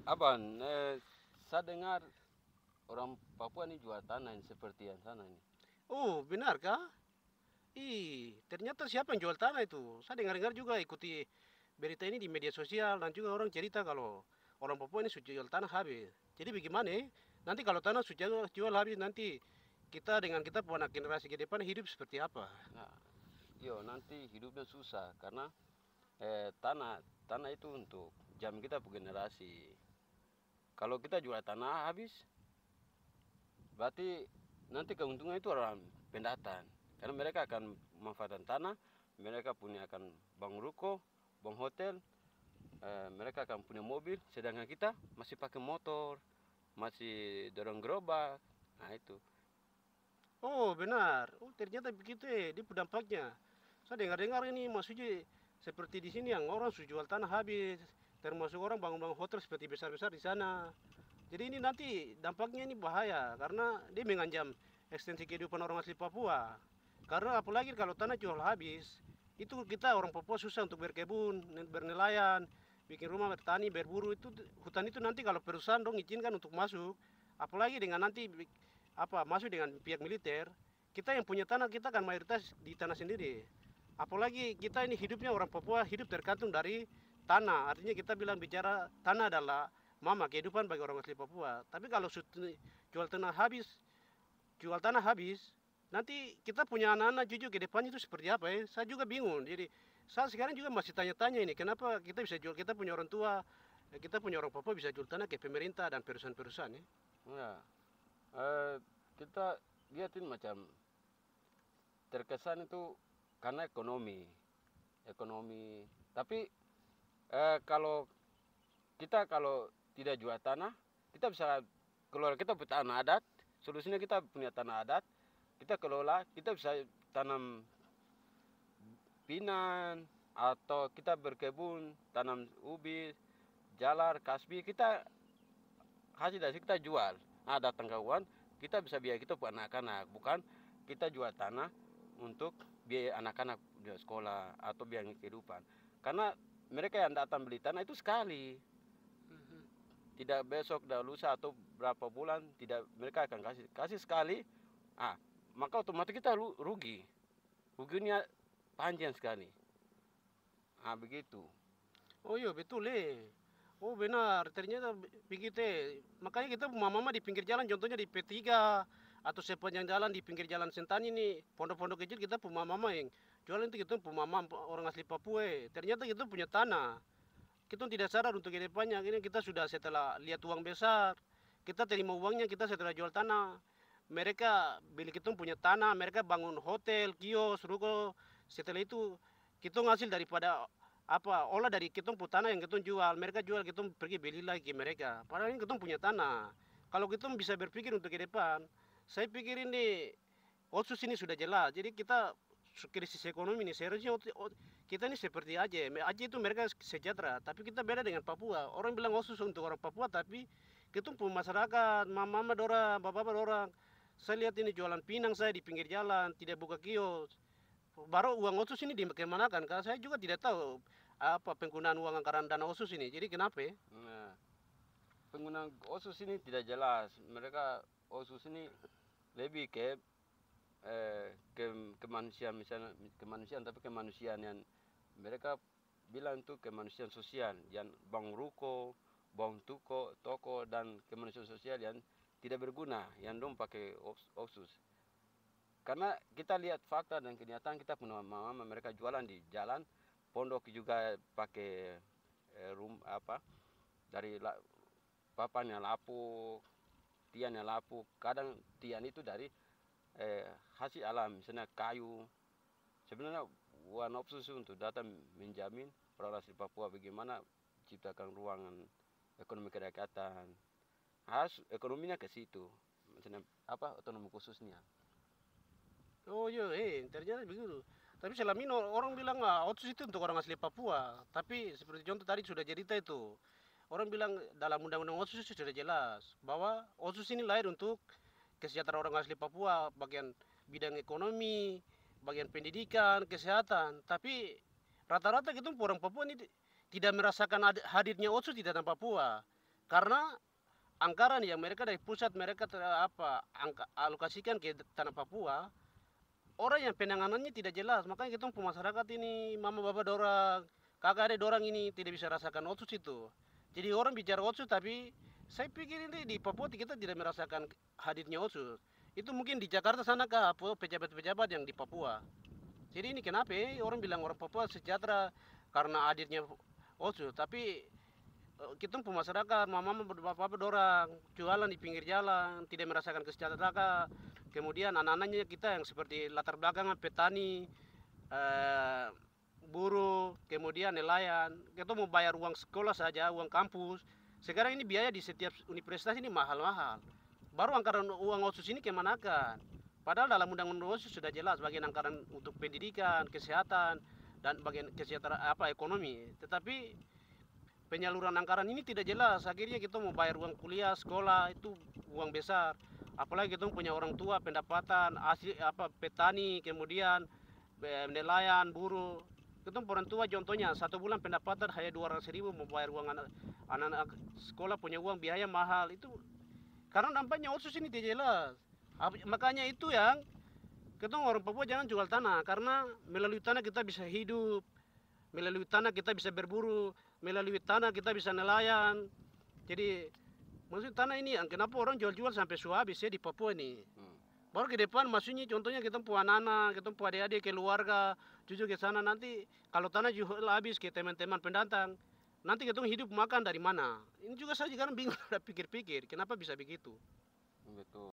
Abang, saya dengar orang Papua ini jual tanah yang seperti yang sana ini. Oh, benar kah? Ternyata siapa yang jual tanah itu? Saya dengar-dengar juga ikuti berita ini di media sosial dan juga orang cerita kalau orang Papua ini sudah jual tanah habis. Jadi bagaimana? Nanti kalau tanah sudah jual habis nanti kita dengan kita anak generasi ke depan hidup seperti apa? Nah, yo nanti hidupnya susah karena tanah tanah itu untuk jam kita per generasi. Kalau kita jual tanah habis, berarti nanti keuntungan itu orang pendatang. Karena mereka akan memanfaatkan tanah, mereka punya akan bangun ruko, bangun hotel, mereka akan punya mobil, sedangkan kita masih pakai motor, masih dorong gerobak. Nah itu. Oh, benar. Oh, ternyata begitu di dampaknya. Saya dengar-dengar ini maksudnya seperti di sini yang orang sudah jual tanah habis, termasuk orang bangun-bangun hotel seperti besar-besar di sana. Jadi ini nanti dampaknya ini bahaya karena dia mengancam ekstensi kehidupan orang asli Papua. Karena apalagi kalau tanah jual habis, itu kita orang Papua susah untuk berkebun, bernelayan, bikin rumah bertani, berburu itu hutan itu nanti kalau perusahaan dong izinkan untuk masuk, apalagi dengan nanti masuk dengan pihak militer, kita yang punya tanah kita akan mayoritas di tanah sendiri. Apalagi kita ini hidupnya orang Papua hidup tergantung dari tanah. Artinya kita bilang bicara tanah adalah mama kehidupan bagi orang asli Papua. Tapi kalau jual tanah habis, nanti kita punya anak-anak cucu ke depannya itu seperti apa ya? Saya juga bingung. Jadi saya sekarang juga masih tanya-tanya ini, kenapa kita bisa jual, kita punya orang tua, kita punya orang Papua bisa jual tanah ke pemerintah dan perusahaan-perusahaan ya. Ya, eh, kita lihatin macam terkesan itu karena ekonomi. Tapi kalau kalau tidak jual tanah, kita bisa kelola kita punya tanah adat. Solusinya kita punya tanah adat, kita kelola, kita bisa tanam pinang atau kita berkebun, tanam ubi, jalar, kasbi, kita hasil dari situ kita jual. Nah, datang kawan, kita bisa biaya kita buat anak-anak, bukan kita jual tanah untuk biaya anak-anak di sekolah atau biaya kehidupan. Karena mereka yang datang beli tanah itu sekali, tidak besok dah lusa atau berapa bulan, tidak, mereka akan kasih kasih sekali. Ah, maka otomatis kita rugi, ruginya panjang sekali. Ah, begitu. Oh iya betul Oh benar, ternyata begitu Makanya kita mama-mama di pinggir jalan, contohnya di P3 atau sepanjang jalan di pinggir jalan Sentani ini, pondok-pondok kecil kita mama-mama yang jualan itu kita mama orang asli Papua. Ternyata kita punya tanah. Kita tidak sadar untuk ke depannya. Ini kita sudah setelah lihat uang besar, kita terima uangnya kita setelah jual tanah. Mereka beli kita punya tanah, mereka bangun hotel, kios, ruko. Setelah itu kita ngasih daripada olah dari kita punya tanah yang kita jual, mereka jual kita pergi beli lagi ke mereka. Padahal ini kita punya tanah. Kalau kita bisa berpikir untuk ke depan, saya pikir ini Otsus ini sudah jelas. Jadi kita krisis ekonomi ini seharusnya kita ini seperti Aceh. Aceh itu mereka sejahtera, tapi kita beda dengan Papua. Orang bilang Otsus untuk orang Papua, tapi kita pun masyarakat, mama-mama dorang, bapak-bapak dorang. Saya lihat ini jualan pinang saya di pinggir jalan, tidak buka kios. Baru uang Otsus ini dikemanakan? Karena saya juga tidak tahu apa penggunaan uang anggaran dana Otsus ini. Jadi kenapa ya? Nah, penggunaan osus ini tidak jelas. Mereka osus ini lebih ke kemanusiaan, misalnya kemanusiaan, tapi kemanusiaan yang mereka bilang itu kemanusiaan sosial, yang bangun ruko, bangun toko, dan kemanusiaan sosial yang tidak berguna, yang dong pakai osus. Karena kita lihat fakta dan kenyataan, kita punya mama mereka jualan di jalan, pondok juga pakai dari papannya lapuk, tiannya lapuk. Kadang tian itu dari hasil alam, misalnya kayu. Sebenarnya one option untuk datang menjamin orang asli Papua bagaimana ciptakan ruangan ekonomi kerakyatan. Harus ekonominya ke situ. Misalnya otonomi khususnya. Oh iya, ternyata begitu. Tapi selama ini orang bilang Otsus itu untuk orang asli Papua. Tapi seperti contoh tadi sudah cerita itu. Orang bilang dalam undang-undang Otsus itu sudah jelas bahwa Otsus ini lahir untuk kesejahteraan orang asli Papua, bagian bidang ekonomi, bagian pendidikan, kesehatan. Tapi rata-rata gitu orang Papua ini tidak merasakan hadirnya Otsus di dalam Papua. Karena anggaran yang mereka dari pusat mereka alokasikan ke tanah Papua, orang yang penanganannya tidak jelas. Makanya kita masyarakat ini, mama bapak dorang, kakak adik dorang ini tidak bisa rasakan otsus itu. Jadi orang bicara otsus, tapi saya pikir ini di Papua kita tidak merasakan hadirnya otsus. Itu mungkin di Jakarta sana kah pejabat-pejabat yang di Papua. Jadi ini kenapa orang bilang orang Papua sejahtera karena hadirnya otsus, tapi kita masyarakat, mama bapak dorang jualan di pinggir jalan, tidak merasakan kesejahteraan. Kemudian anak-anaknya kita yang seperti latar belakangan petani, buruh, kemudian nelayan, kita mau bayar uang sekolah saja, uang kampus. Sekarang ini biaya di setiap universitas ini mahal-mahal. Baru anggaran uang otsus ini kemanakan? Padahal dalam undang-undang otsus sudah jelas bagian anggaran untuk pendidikan, kesehatan, dan bagian kesejahteraan ekonomi. Tetapi penyaluran anggaran ini tidak jelas. Akhirnya kita mau bayar uang kuliah, sekolah, itu uang besar. Apalagi kita punya orang tua pendapatan asli petani, kemudian nelayan, buruh. Kita orang tua contohnya 1 bulan pendapatan hanya 200.000, mau bayar uang anak sekolah punya uang biaya mahal itu karena nampaknya otsus ini tidak jelas. Makanya itu yang kita orang Papua jangan jual tanah, karena melalui tanah kita bisa hidup, melalui tanah kita bisa berburu, melalui tanah kita bisa nelayan. Jadi maksud tanah ini kenapa orang jual-jual sampai habis ya di Papua ini. Baru ke depan maksudnya contohnya kita punya anak, kita punya adik-adik, keluarga, cucu ke sana nanti kalau tanah jual habis ke teman-teman pendatang, nanti kita hidup makan dari mana? Ini juga saya sekarang bingung pikir-pikir, kenapa bisa begitu? Betul.